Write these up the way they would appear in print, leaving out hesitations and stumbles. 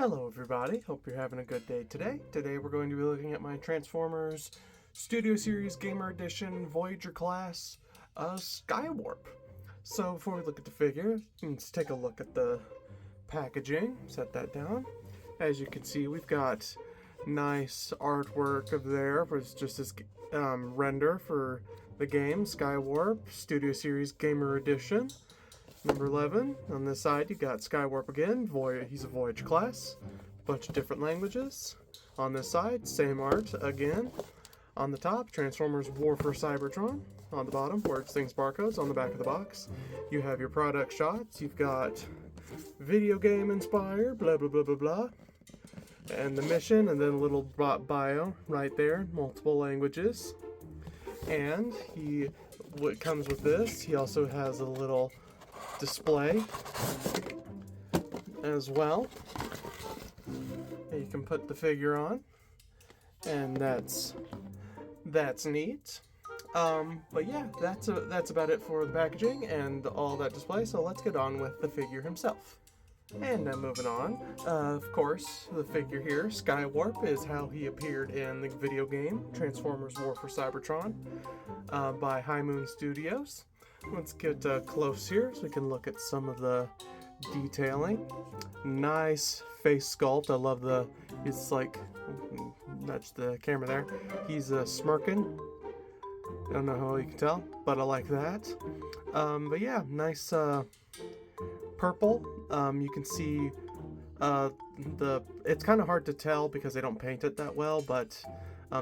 Hello everybody, hope you're having a good day today. Today we're going to be looking at my Transformers Studio Series Gamer Edition Voyager class Skywarp. So before we look at the figure, let's take a look at the packaging, set that down. As you can see, we've got nice artwork of there, it's just this render for the game, Skywarp Studio Series Gamer Edition. Number 11, on this side you got Skywarp again, he's a Voyager class, bunch of different languages. On this side, same art again. On the top, Transformers War for Cybertron. On the bottom, words, things, barcodes. On the back of the box, you have your product shots. You've got video game inspired, blah blah blah blah blah. And the mission, and then a little bio right there, multiple languages. And what comes with this, he also has a little display as well. You can put the figure on, and that's neat. But yeah, that's about it for the packaging and all that display. So let's get on with the figure himself. And then moving on, of course, the figure here, Skywarp, is how he appeared in the video game Transformers War for Cybertron by High Moon Studios. Let's get close here so we can look at some of the detailing. Nice face sculpt. I love it's like, nudge the camera there. He's smirking. I don't know how you can tell, but I like that. But yeah, nice purple. You can see it's kind of hard to tell because they don't paint it that well, but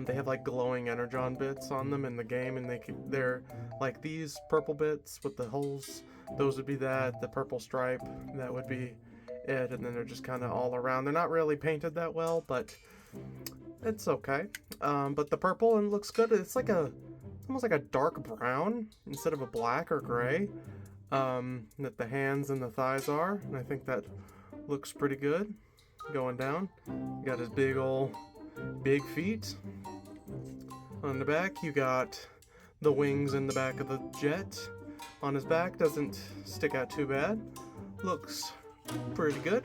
they have like glowing energon bits on them in the game, and they're like these purple bits with the holes. Those would be the purple stripe, that would be it, and then they're just kind of all around. They're not really painted that well, but it's okay. But the purple, and looks good. It's like almost like a dark brown instead of a black or gray that the hands and the thighs are, and I think that looks pretty good going down. Got his big feet. On the back you got the wings in the back of the jet. On his back, doesn't stick out too bad, looks pretty good.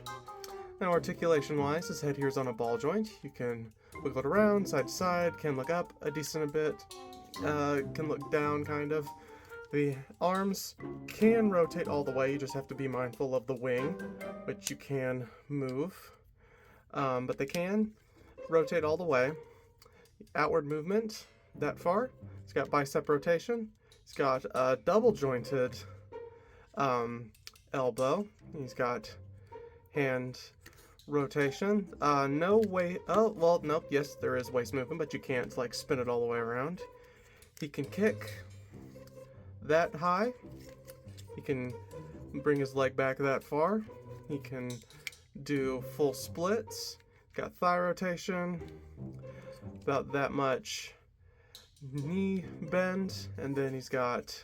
Now articulation wise, his head here is on a ball joint. You can wiggle it around side to side, can look up a decent bit, can look down kind of. The arms can rotate all the way, you just have to be mindful of the wing, which you can move, but they can rotate all the way. Outward movement that far. He's got bicep rotation. He's got a double jointed elbow. He's got hand rotation. No way. Oh well, nope. Yes, there is waist movement, but you can't like spin it all the way around. He can kick that high. He can bring his leg back that far. He can do full splits. Got thigh rotation, about that much knee bend, and then he's got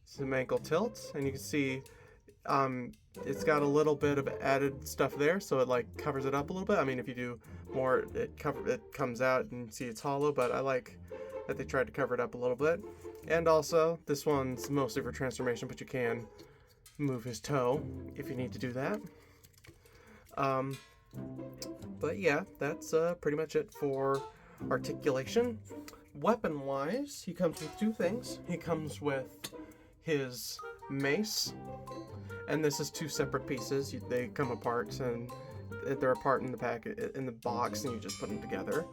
some ankle tilts, and you can see it's got a little bit of added stuff there, so it like covers it up a little bit. I mean, if you do more, it comes out and you see it's hollow, but I like that they tried to cover it up a little bit. And also, this one's mostly for transformation, but you can move his toe if you need to do that. But yeah, that's pretty much it for articulation. Weapon-wise, he comes with two things. He comes with his mace, and this is two separate pieces. They come apart, and they're apart in the box, and you just put them together.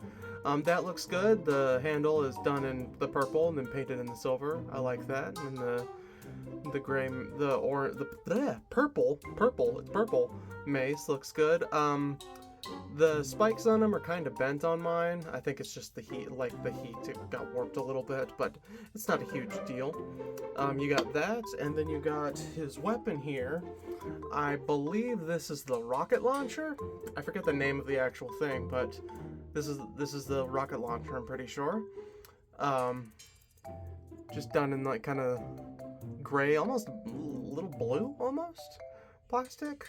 That looks good. The handle is done in the purple and then painted in the silver. I like that. And the gray, the purple mace looks good. The spikes on them are kind of bent on mine. I think it's just the heat, it got warped a little bit, but it's not a huge deal. You got that, and then you got his weapon here. I believe this is the rocket launcher. I forget the name of the actual thing, but this is the rocket launcher, I'm pretty sure. Just done in like kind of gray, almost a little blue, almost plastic.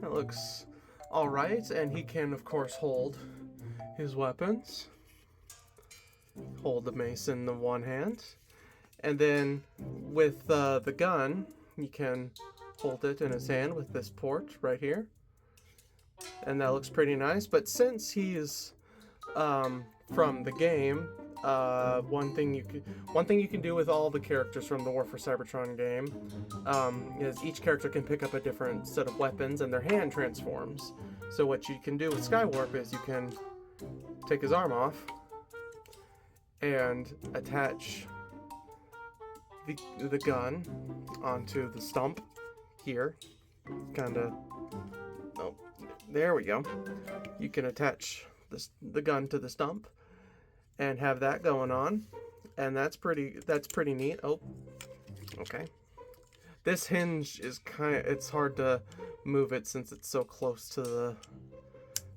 It looks all right, and he can of course hold his weapons. Hold the mace in the one hand, and then with the gun, you can hold it in his hand with this port right here. and that looks pretty nice. But since he's from the game, one thing you can do with all the characters from the War for Cybertron game is each character can pick up a different set of weapons, and their hand transforms. So what you can do with Skywarp is you can take his arm off and attach the gun onto the stump here. Kinda. Oh, there we go. You can attach the gun to the stump and have that going on, and that's pretty neat. Oh, okay. This hinge is it's hard to move it since it's so close to the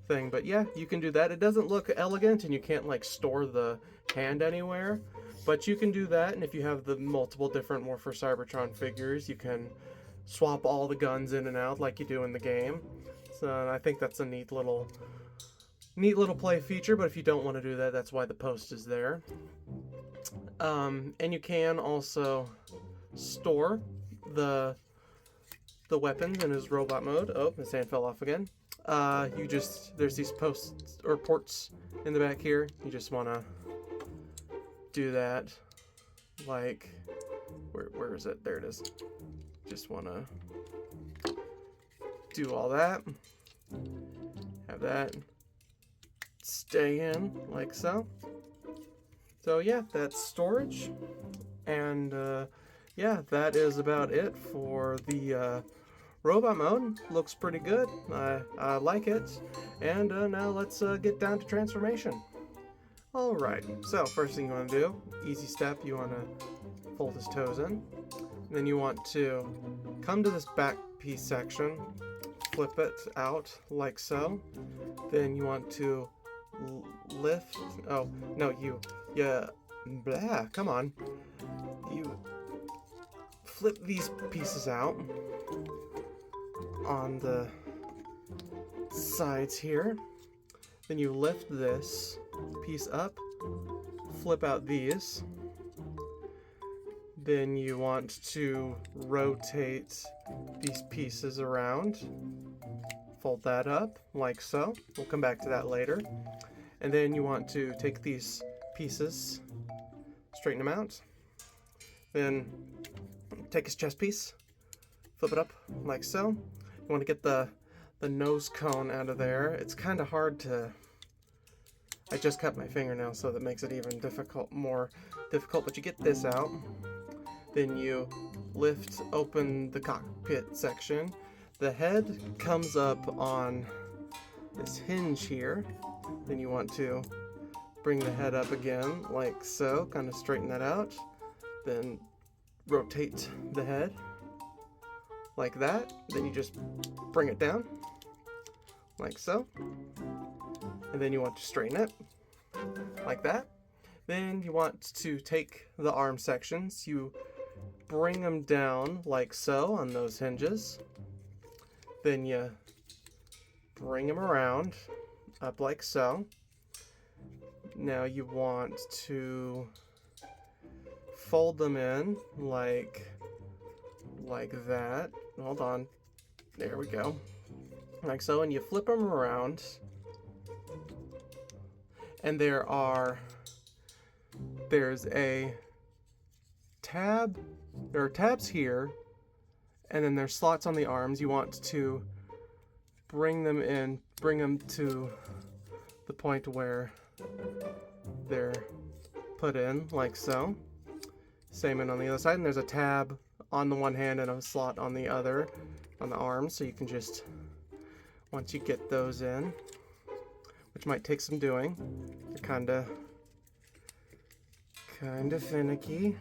thing, but yeah, you can do that. It doesn't look elegant, and you can't like store the hand anywhere, but you can do that. And if you have the multiple different War for Cybertron figures, you can swap all the guns in and out like you do in the game. So I think that's a neat little play feature, but if you don't want to do that, that's why the post is there. And you can also store the weapons in his robot mode. Oh, his hand fell off again. There's these posts or ports in the back here. You just want to do that. Like, where is it? There it is. Just want to do all that. Have that stay in like so. So yeah, that's storage. And yeah, that is about it for the robot mode. Looks pretty good. I like it. And now let's get down to transformation. Alright, so first thing you want to do, easy step, you want to fold his toes in. Then you want to come to this back piece section, flip it out like so. Then you want to lift, oh, no, come on. You flip these pieces out on the sides here. Then you lift this piece up, flip out these. Then you want to rotate these pieces around. Fold that up like so. We'll come back to that later. And then you want to take these pieces, straighten them out. Then take his chest piece, flip it up like so. You want to get the nose cone out of there. It's kind of hard to... I just cut my fingernail, so that makes it even more difficult, but you get this out. Then you lift open the cockpit section. The head comes up on this hinge here. Then you want to bring the head up again like so, kind of straighten that out. Then rotate the head like that. Then you just bring it down like so. And then you want to straighten it like that. Then you want to take the arm sections. You bring them down like so on those hinges. Then you bring them around up like so. Now you want to fold them in like that. Hold on. There we go. Like so, and you flip them around. And there's a tab. There are tabs here, and then there's slots on the arms. You want to bring them to the point where they're put in, like so. Same on the other side, and there's a tab on the one hand and a slot on the other, on the arms, so you can just, once you get those in, which might take some doing, they're kinda finicky.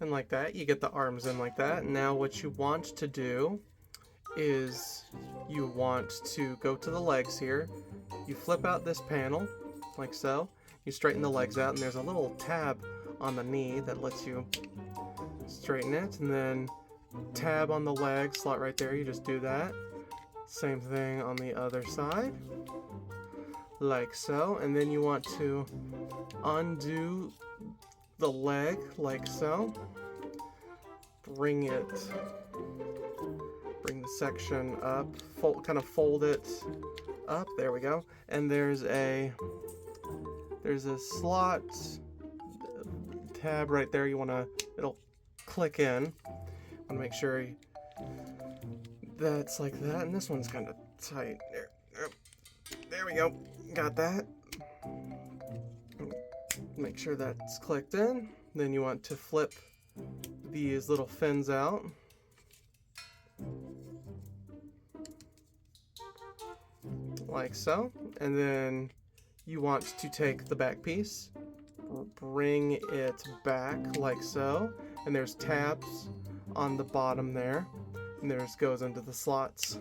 And like that, you get the arms in like that. And now what you want to do is you want to go to the legs here. You flip out this panel, like so. You straighten the legs out, and there's a little tab on the knee that lets you straighten it. And then tab on the leg, slot right there, you just do that. Same thing on the other side, like so. And then you want to undo the leg like so. Bring it bring the section up, kind of fold it up. There we go. And there's a slot tab right there. It'll click in. Want to make sure that's like that. And this one's kind of tight. There we go. Got that. Make sure that's clicked in. Then you want to flip these little fins out. Like so. And then you want to take the back piece, bring it back like so. And there's tabs on the bottom there. And there's goes into the slots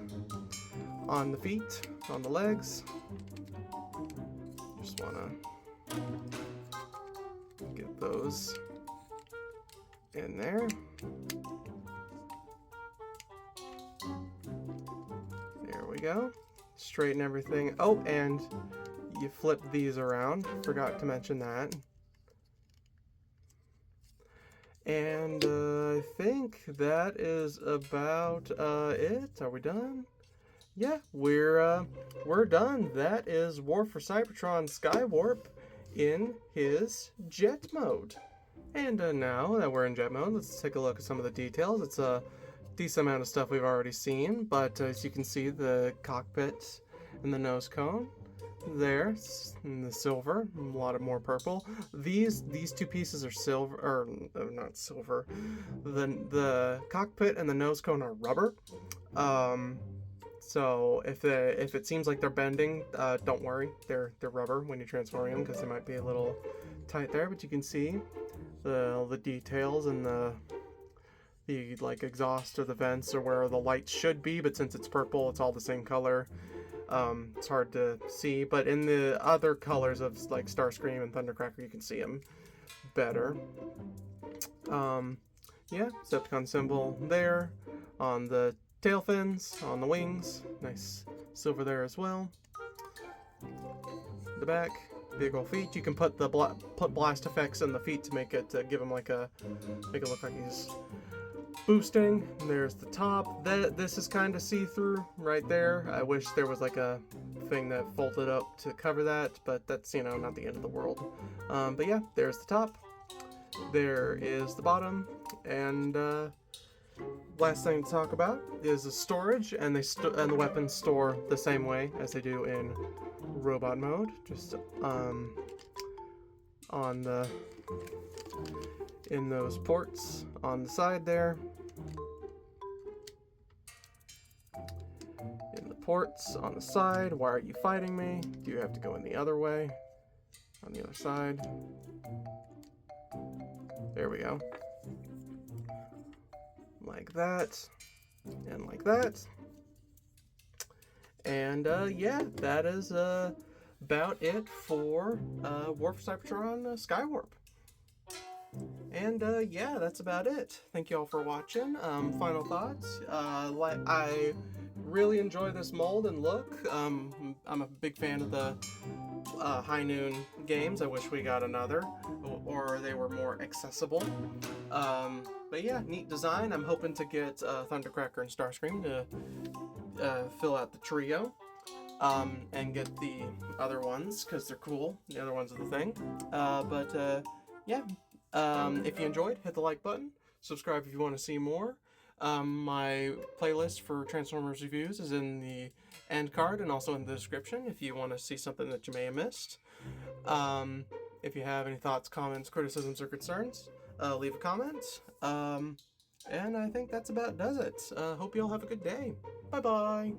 on the feet, on the legs. Just want to get those in there. There we go. Straighten everything. Oh, and you flip these around. Forgot to mention that. And I think that is about it. Are we done? Yeah, we're done. That is War for Cybertron Skywarp in his jet mode. And now that we're in jet mode, let's take a look at some of the details. It's a decent amount of stuff we've already seen, but as you can see, the cockpit and the nose cone there, and the silver, a lot of more purple. These two pieces are silver, or not silver. The cockpit and the nose cone are rubber. So if it seems like they're bending, don't worry, they're rubber when you're transforming them, because they might be a little tight there. But you can see the details and the like exhaust or the vents or where the lights should be. But since it's purple, it's all the same color. It's hard to see, but in the other colors of like Starscream and Thundercracker, you can see them better. Yeah, Decepticon symbol there on the tail fins, on the wings. Nice silver there as well. The back, big old feet. You can put the put blast effects in the feet to make it give him make it look like he's boosting. There's the top. This is kind of see-through right there. I wish there was like a thing that folded up to cover that, but that's, you know, not the end of the world. But yeah, there's the top. There is the bottom, and last thing to talk about is the storage, and the weapons store the same way as they do in robot mode. Just in those ports on the side there. In the ports on the side. Why are you fighting me? Do you have to go in the other way? On the other side. There we go. Like that. And like that. And yeah, that is about it for War for Cybertron Skywarp. And yeah, that's about it. Thank you all for watching. Final thoughts. I really enjoy this mold and look. I'm a big fan of the High Noon games. I wish we got another, or they were more accessible. But yeah, neat design. I'm hoping to get Thundercracker and Starscream to fill out the trio. And get the other ones, because they're cool. The other ones are the thing. Yeah. If you enjoyed, hit the like button. Subscribe if you want to see more. My playlist for Transformers reviews is in the end card and also in the description if you want to see something that you may have missed. If you have any thoughts, comments, criticisms, or concerns, leave a comment. And I think that's about does it. Hope you all have a good day. Bye-bye.